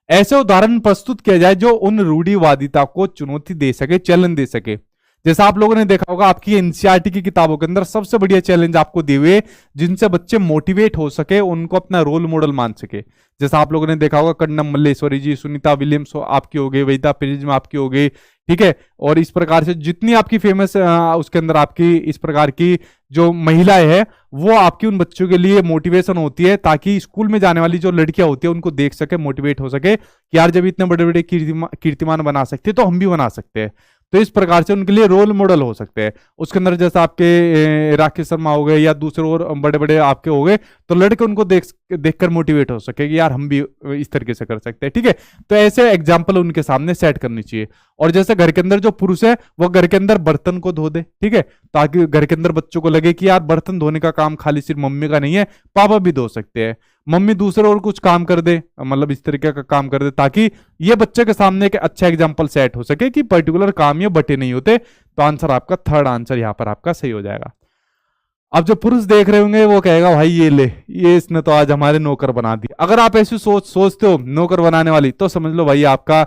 ऐसे उदाहरण प्रस्तुत किया जाए जो उन रूढ़िवादिता को चुनौती दे सके, चैलेंज दे सके। जैसा आप लोगों ने देखा होगा आपकी एनसीईआरटी की किताबों के अंदर सबसे बढ़िया चैलेंज आपको दिए हुए जिनसे बच्चे मोटिवेट हो सके, उनको अपना रोल मॉडल मान सके। जैसा आप लोगों ने देखा होगा कन्नम मल्लेश्वरी जी, सुनीता विलियम्स आपकी हो गई, वेदिता प्रिज्म आपकी हो गई, ठीक है। और इस प्रकार से जितनी आपकी फेमस उसके अंदर आपकी इस प्रकार की जो महिलाएं हैं वो आपकी उन बच्चों के लिए मोटिवेशन होती है, ताकि स्कूल में जाने वाली जो लड़कियां होती है उनको देख सके, मोटिवेट हो सके कि यार जब इतने बड़े बड़े कीर्तिमान बना सकते हैं तो हम भी बना सकते हैं। तो इस प्रकार से उनके लिए रोल मॉडल हो सकते हैं। उसके अंदर जैसे आपके राकेश शर्मा हो गए या दूसरे और बड़े बड़े आपके हो गए, तो लड़के उनको देखकर मोटिवेट हो सके कि यार हम भी इस तरीके से कर सकते हैं, ठीक है। तो ऐसे एग्जाम्पल उनके सामने सेट करनी चाहिए। और जैसे घर के अंदर जो पुरुष है वो घर के अंदर बर्तन को धो दे, ठीक है, ताकि घर के अंदर बच्चों को लगे कि यार बर्तन धोने का काम खाली सिर्फ मम्मी का नहीं है, पापा भी धो सकते हैं। मम्मी दूसरे और कुछ काम कर दे, मतलब इस तरीके का काम कर दे, ताकि ये बच्चे के सामने एक अच्छा एग्जाम्पल सेट हो सके कि पर्टिकुलर काम ये बटे नहीं होते। तो आंसर आपका थर्ड आंसर यहां पर आपका सही हो जाएगा। अब जो पुरुष देख रहे होंगे वो कहेगा भाई ये ले, ये इसने तो आज हमारे नौकर बना दिया। अगर आप ऐसी सोचते हो नौकर बनाने वाली, तो समझ लो भाई आपका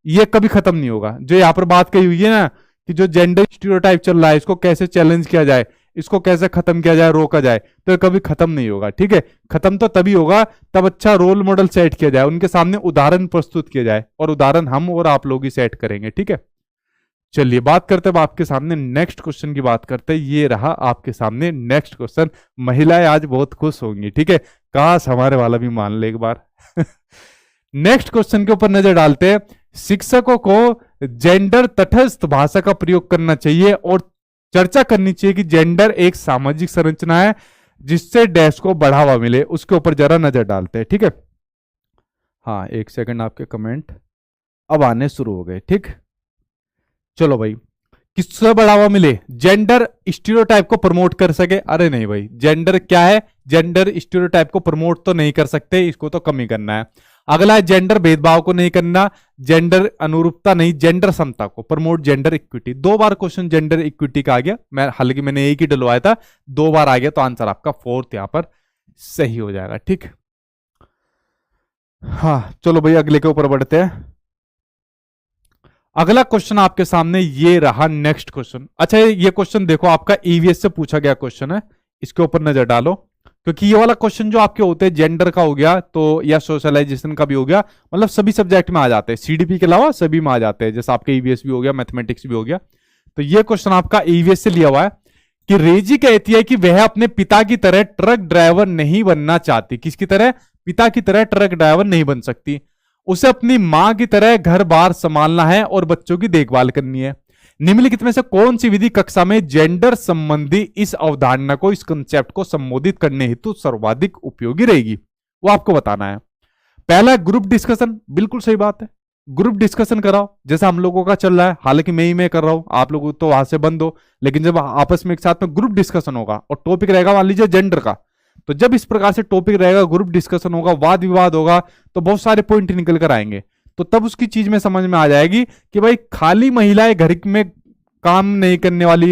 ये कभी खत्म नहीं होगा। जो यहाँ पर बात कही हुई है ना कि जो जेंडर स्टीरियोटाइप चल रहा है इसको कैसे चैलेंज किया जाए, इसको कैसे खत्म किया जाए, रोका जाए, तो ये कभी खत्म नहीं होगा, ठीक है। खत्म तो तभी होगा तब अच्छा रोल मॉडल सेट किया जाए, उनके सामने उदाहरण प्रस्तुत किया जाए, और उदाहरण हम और आप लोग ही सेट करेंगे, ठीक है। चलिए बात करते हैं आपके सामने नेक्स्ट क्वेश्चन की बात करते हैं। ये रहा आपके सामने नेक्स्ट क्वेश्चन। महिलाएं आज बहुत खुश होंगी, ठीक है, काश हमारे वाला भी मान ले एक बार। नेक्स्ट क्वेश्चन के ऊपर नजर डालते हैं। शिक्षकों को जेंडर तटस्थ भाषा का प्रयोग करना चाहिए और चर्चा करनी चाहिए कि जेंडर एक सामाजिक संरचना है जिससे डैश को बढ़ावा मिले, उसके ऊपर जरा नजर डालते हैं, ठीक है। हाँ एक सेकंड, आपके कमेंट अब आने शुरू हो गए, ठीक। चलो भाई, किससे बढ़ावा मिले? जेंडर स्टीरियोटाइप को प्रमोट कर सके? अरे नहीं भाई, जेंडर क्या है, जेंडर स्टीरियोटाइप को प्रमोट तो नहीं कर सकते, इसको तो कम ही करना है। अगला है जेंडर भेदभाव को नहीं करना, जेंडर अनुरूपता नहीं, जेंडर समता को प्रमोट, जेंडर इक्विटी। 2 बार क्वेश्चन जेंडर इक्विटी का आ गया, मैं हालांकि मैंने एक ही डलवाया था, 2 बार आ गया, तो आंसर आपका 4th यहां पर सही हो जाएगा, ठीक। हाँ चलो भाई अगले के ऊपर बढ़ते हैं। अगला क्वेश्चन आपके सामने ये रहा नेक्स्ट क्वेश्चन। अच्छा ये क्वेश्चन देखो, आपका ईवीएस से पूछा गया क्वेश्चन है, इसके ऊपर नजर डालो, क्योंकि ये वाला क्वेश्चन जो आपके होते हैं जेंडर का हो गया तो या सोशलाइजेशन का भी हो गया, मतलब सभी सब्जेक्ट में आ जाते हैं, सीडीपी के अलावा सभी में आ जाते हैं, जैसे आपके ईवीएस भी हो गया, मैथमेटिक्स भी हो गया। तो ये क्वेश्चन आपका ईवीएस से लिया हुआ है कि रेजी कहती है कि वह अपने पिता की तरह ट्रक ड्राइवर नहीं बनना चाहती। किसकी तरह? पिता की तरह ट्रक ड्राइवर नहीं बन सकती। उसे अपनी मां की तरह घर बार संभालना है और बच्चों की देखभाल करनी है। निम्नलिखित में से कौन सी विधि कक्षा में जेंडर संबंधी इस अवधारणा को, इस कंसेप्ट को संबोधित करने हेतु सर्वाधिक उपयोगी रहेगी? वो आपको बताना है। पहला ग्रुप डिस्कशन, बिल्कुल सही बात है, ग्रुप डिस्कशन कराओ जैसा हम लोगों का चल रहा है, हालांकि मैं ही मैं कर रहा हूं, आप लोग तो वहां से बंद हो, लेकिन जब आपस में एक साथ में ग्रुप डिस्कशन होगा और टॉपिक रहेगा मान लीजिए जेंडर का, तो जब इस प्रकार से टॉपिक रहेगा, ग्रुप डिस्कशन होगा, वाद विवाद होगा, तो बहुत सारे पॉइंट निकल कर आएंगे। तो तब उसकी चीज में समझ में आ जाएगी कि भाई खाली महिलाएं घर में काम नहीं करने वाली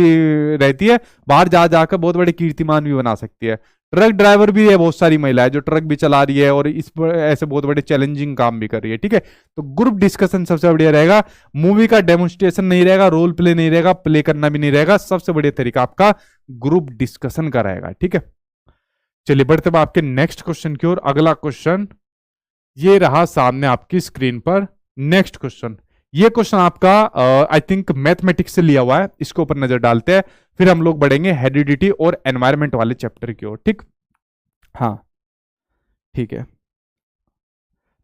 रहती है, बाहर जा जाकर बहुत बड़े कीर्तिमान भी बना सकती है। ट्रक ड्राइवर भी है, बहुत सारी महिलाएं जो ट्रक भी चला रही है और इस ऐसे बहुत बड़े चैलेंजिंग काम भी कर रही है, ठीक है। तो ग्रुप डिस्कशन सबसे बढ़िया रहेगा। मूवी का डेमोन्स्ट्रेशन नहीं रहेगा, रोल प्ले नहीं रहेगा, प्ले करना भी नहीं रहेगा, सबसे बढ़िया तरीका आपका ग्रुप डिस्कशन का रहेगा, ठीक है। चलिए बढ़ते हैं आपके नेक्स्ट क्वेश्चन की ओर। अगला क्वेश्चन ये रहा सामने आपकी स्क्रीन पर। नेक्स्ट क्वेश्चन, ये क्वेश्चन आपका आई थिंक मैथमेटिक्स से लिया हुआ है, इसके ऊपर नजर डालते हैं, फिर हम लोग बढ़ेंगे हेरिडिटी और एनवायरमेंट वाले चैप्टर की ओर, ठीक। हाँ ठीक है।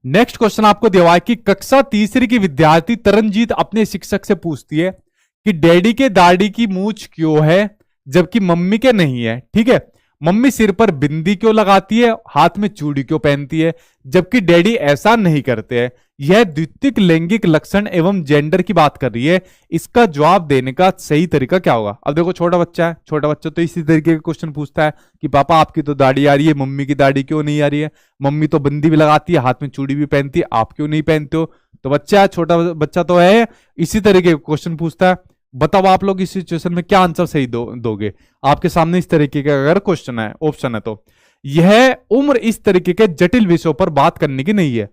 नेक्स्ट क्वेश्चन आपको दिया हुआ है कि कक्षा तीसरी की विद्यार्थी तरनजीत अपने शिक्षक से पूछती है कि डैडी के दाढ़ी की मूंछ क्यों है जबकि मम्मी के नहीं है, ठीक है। मम्मी सिर पर बिंदी क्यों लगाती है, हाथ में चूड़ी क्यों पहनती है, जबकि डैडी ऐसा नहीं करते हैं। यह द्वितीयक लैंगिक लक्षण एवं जेंडर की बात कर रही है। इसका जवाब देने का सही तरीका क्या होगा? अब देखो छोटा बच्चा है, छोटा बच्चा तो इसी तरीके का क्वेश्चन पूछता है कि पापा आपकी तो दाढ़ी आ रही है, मम्मी की दाढ़ी क्यों नहीं आ रही है, मम्मी तो बिंदी भी लगाती है, हाथ में चूड़ी भी पहनती है, आप क्यों नहीं पहनते हो? तो बच्चा, छोटा बच्चा तो है, इसी तरीके का क्वेश्चन पूछता है। बताओ आप लोग इस सिचुएशन में क्या आंसर सही दोगे। आपके सामने इस तरीके का अगर क्वेश्चन है, ऑप्शन है, तो यह उम्र इस तरीके के जटिल विषयों पर बात करने की नहीं है,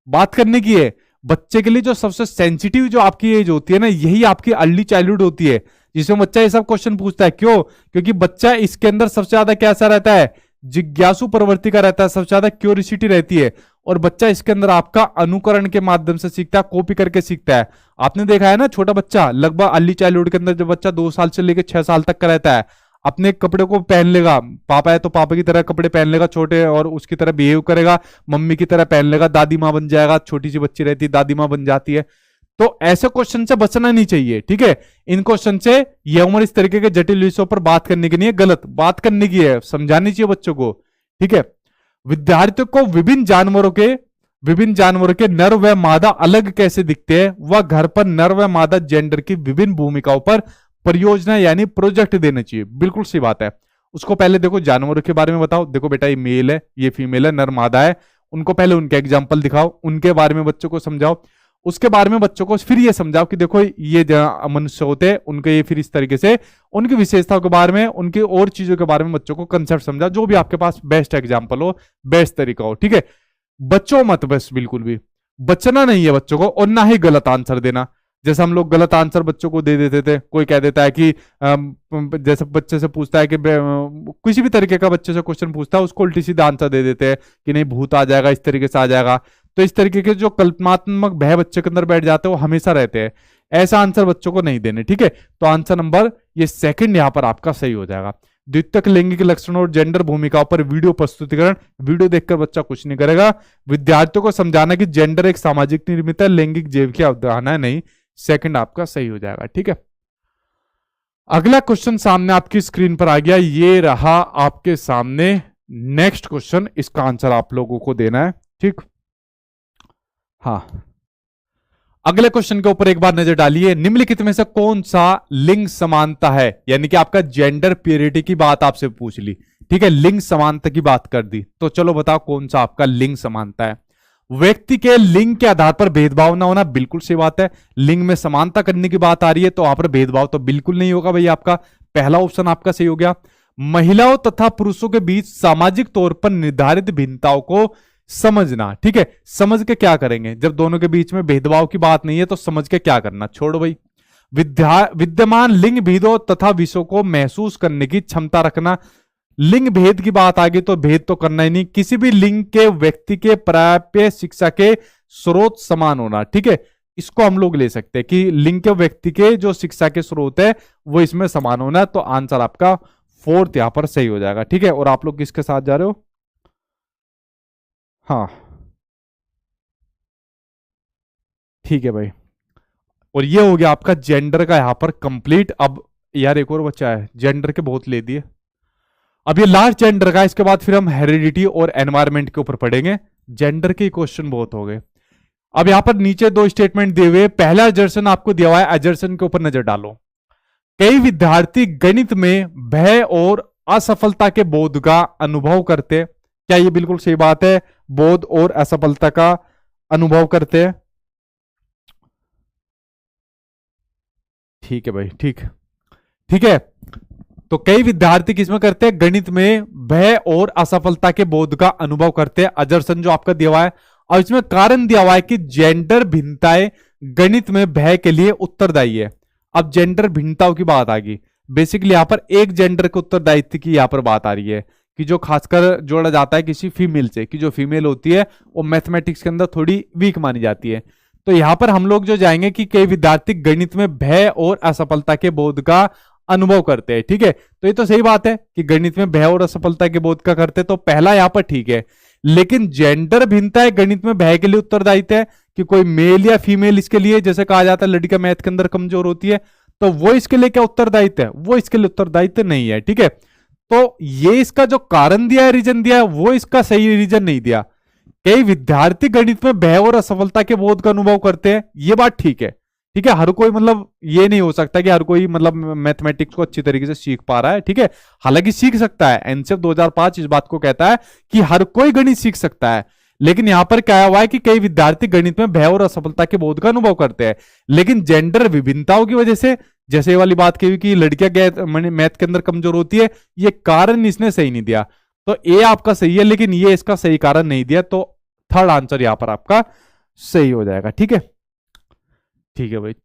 बात करने की है। बच्चे के लिए जो सबसे सेंसिटिव जो आपकी एज होती है ना, यही आपकी अर्ली चाइल्डहुड होती है, जिसमें बच्चा ये सब क्वेश्चन पूछता है। क्यों? क्योंकि बच्चा इसके अंदर सबसे ज्यादा कैसा रहता है, जिज्ञासु प्रवृत्ति का रहता है, सबसे ज्यादा क्यूरियोसिटी रहती है। और बच्चा इसके अंदर आपका अनुकरण के माध्यम से सीखता है, कॉपी करके सीखता है। आपने देखा है ना, छोटा बच्चा लगभग अर्ली चाइल्डहुड के अंदर जब बच्चा 2 साल से लेकर 6 साल तक का रहता है, अपने कपड़े को पहन लेगा, पापा है तो पापा की तरह कपड़े पहन लेगा छोटे, और उसकी तरह बिहेव करेगा, मम्मी की तरह पहन लेगा, दादी माँ बन जाएगा, छोटी सी बच्ची रहती है दादी माँ बन जाती है। तो ऐसे क्वेश्चन से बचना नहीं चाहिए, ठीक है। इन क्वेश्चन से यह उम्र इस तरीके के जटिल विषयों पर बात करने की नहीं है, गलत बात करने की है, समझानी चाहिए बच्चों को, ठीक है। विद्यार्थियों को विभिन्न जानवरों के नर व मादा अलग कैसे दिखते हैं, वह घर पर नर व मादा जेंडर की विभिन्न भूमिकाओं पर परियोजना यानी प्रोजेक्ट देना चाहिए। बिल्कुल सही बात है। उसको पहले देखो जानवरों के बारे में बताओ, देखो बेटा ये मेल है, ये फीमेल है, नर मादा है, उनको पहले उनके एग्जाम्पल दिखाओ, उनके बारे में बच्चों को समझाओ। उसके बारे में बच्चों को फिर ये समझाओ कि देखो ये मनुष्य होते हैं, उनके ये फिर इस तरीके से उनकी विशेषताओं के बारे में, उनकी और चीजों के बारे में बच्चों को कंसेप्ट समझा, जो भी आपके पास बेस्ट एग्जाम्पल हो, बेस्ट तरीका हो, ठीक है। बच्चों मत बस, बिल्कुल भी बचना नहीं है बच्चों को, और ना ही गलत आंसर देना। जैसे हम लोग गलत आंसर बच्चों को दे देते थे, कोई कह देता है कि जैसे बच्चे से पूछता है कि किसी भी तरीके का बच्चे से क्वेश्चन पूछता है, उसको उल्टी सीधा आंसर दे देते हैं कि नहीं भूत आ जाएगा, इस तरीके से आ जाएगा। तो इस तरीके के जो कल्पनात्मक भय बच्चे के अंदर बैठ जाते हैं, वो हमेशा रहते हैं। ऐसा आंसर बच्चों को नहीं देने, ठीक है। तो आंसर नंबर ये सेकंड यहां पर आपका सही हो जाएगा। द्वितीयक लैंगिक लक्षणों और जेंडर भूमिकाओं पर वीडियो प्रस्तुतिकरण, वीडियो देखकर बच्चा कुछ नहीं करेगा। विद्यार्थियों को समझाना कि जेंडर एक सामाजिक निर्मित है, लैंगिक जीव की अवधारणा है नहीं। सेकंड आपका सही हो जाएगा, ठीक है। अगला क्वेश्चन सामने आपकी स्क्रीन पर आ गया, ये रहा आपके सामने नेक्स्ट क्वेश्चन। इसका आंसर आप लोगों को देना है, ठीक। हाँ, अगले क्वेश्चन के ऊपर एक बार नजर डालिए। निम्नलिखित में से कौन सा लिंग समानता है, यानी कि आपका जेंडर प्योरिटी की बात आपसे पूछ ली, ठीक है, लिंग समानता की बात कर दी। तो चलो बताओ कौन सा आपका लिंग समानता है। व्यक्ति के लिंग के आधार पर भेदभाव ना होना, बिल्कुल सही बात है। लिंग में समानता करने की बात आ रही है, तो वहां पर भेदभाव तो बिल्कुल नहीं होगा भाई। आपका पहला ऑप्शन आपका सही हो गया। महिलाओं तथा पुरुषों के बीच सामाजिक तौर पर निर्धारित भिन्नताओं को समझना, ठीक है। समझ के क्या करेंगे, जब दोनों के बीच में भेदभाव की बात नहीं है तो समझ के क्या करना, छोड़ो भाई। विद्यमान लिंग भेदों तथा विषयों को महसूस करने की क्षमता रखना। लिंग भेद की बात आ गई तो भेद तो करना ही नहीं। किसी भी लिंग के व्यक्ति के प्राप्य शिक्षा के स्रोत समान होना, ठीक है। इसको हम लोग ले सकते हैं कि लिंग के व्यक्ति के जो शिक्षा के स्रोत है वो इसमें समान होना है। तो आंसर आपका फोर्थ यहां पर सही हो जाएगा, ठीक है। और आप लोग किसके साथ जा रहे हो? हाँ, ठीक है भाई। और ये हो गया आपका जेंडर का यहां पर कंप्लीट। अब यार एक और बच्चा है, जेंडर के बहुत ले दिए। अब ये लास्ट जेंडर का, इसके बाद फिर हम हेरिडिटी और एनवायरमेंट के ऊपर पढ़ेंगे। जेंडर के क्वेश्चन बहुत हो गए। अब यहां पर नीचे 2 स्टेटमेंट दिए हुए, पहला एजर्सन आपको दिया हुआ है, एजर्सन के ऊपर नजर डालो। कई विद्यार्थी गणित में भय और असफलता के बोध का अनुभव करते, क्या ये बिल्कुल सही बात है? बोध और असफलता का अनुभव करते हैं, ठीक है भाई, ठीक, ठीक है। तो कई विद्यार्थी किसमें करते हैं? गणित में भय और असफलता के बोध का अनुभव करते हैं, अजर्सन जो आपका दिया हुआ है। और इसमें कारण दिया हुआ है कि जेंडर भिन्नताएं गणित में भय के लिए उत्तरदायी है। अब जेंडर भिन्नताओं की बात आ गई। बेसिकली यहां पर एक जेंडर के उत्तरदायित्व की यहां पर बात आ रही है कि जो खासकर जोड़ा जाता है किसी फीमेल से, कि जो फीमेल होती है वो मैथमेटिक्स के अंदर थोड़ी वीक मानी जाती है। तो यहां पर हम लोग जो जाएंगे कि कई विद्यार्थी गणित में भय और असफलता के बोध का अनुभव करते हैं, ठीक है। तो ये तो सही बात है कि गणित में भय और असफलता के बोध का करते, तो पहला यहां पर ठीक है। लेकिन जेंडर भिन्नता है गणित में भय के लिए उत्तरदायित्व है कि कोई मेल या फीमेल इसके लिए, जैसे कहा जाता है लड़कियां मैथ के अंदर कमजोर होती है, तो वो इसके लिए क्या उत्तरदायित्व है? वो इसके लिए उत्तरदायित्व नहीं है, ठीक है। तो ये इसका जो कारण दिया है, रीजन दिया है, वो इसका सही रीजन नहीं दिया। कई विद्यार्थी गणित में भय और असफलता के बोध का अनुभव करते हैं, ये बात ठीक है, ठीक है। हर कोई मतलब ये नहीं हो सकता कि हर कोई मतलब मैथमेटिक्स को अच्छी तरीके से सीख पा रहा है, ठीक है। हालांकि सीख सकता है, एनसीएफ 2005 इस बात को कहता है कि हर कोई गणित सीख सकता है, लेकिन यहां पर क्या हुआ है कि कई विद्यार्थी गणित में भय और असफलता के बोध का अनुभव करते हैं, लेकिन जेंडर विभिन्नताओं की वजह से, जैसे ये वाली बात कही कि लड़कियां मैथ के अंदर कमजोर होती है, ये कारण इसने सही नहीं दिया। तो ए आपका सही है, लेकिन ये इसका सही कारण नहीं दिया, तो थर्ड आंसर यहां पर आपका सही हो जाएगा। ठीक है, ठीक है भाई।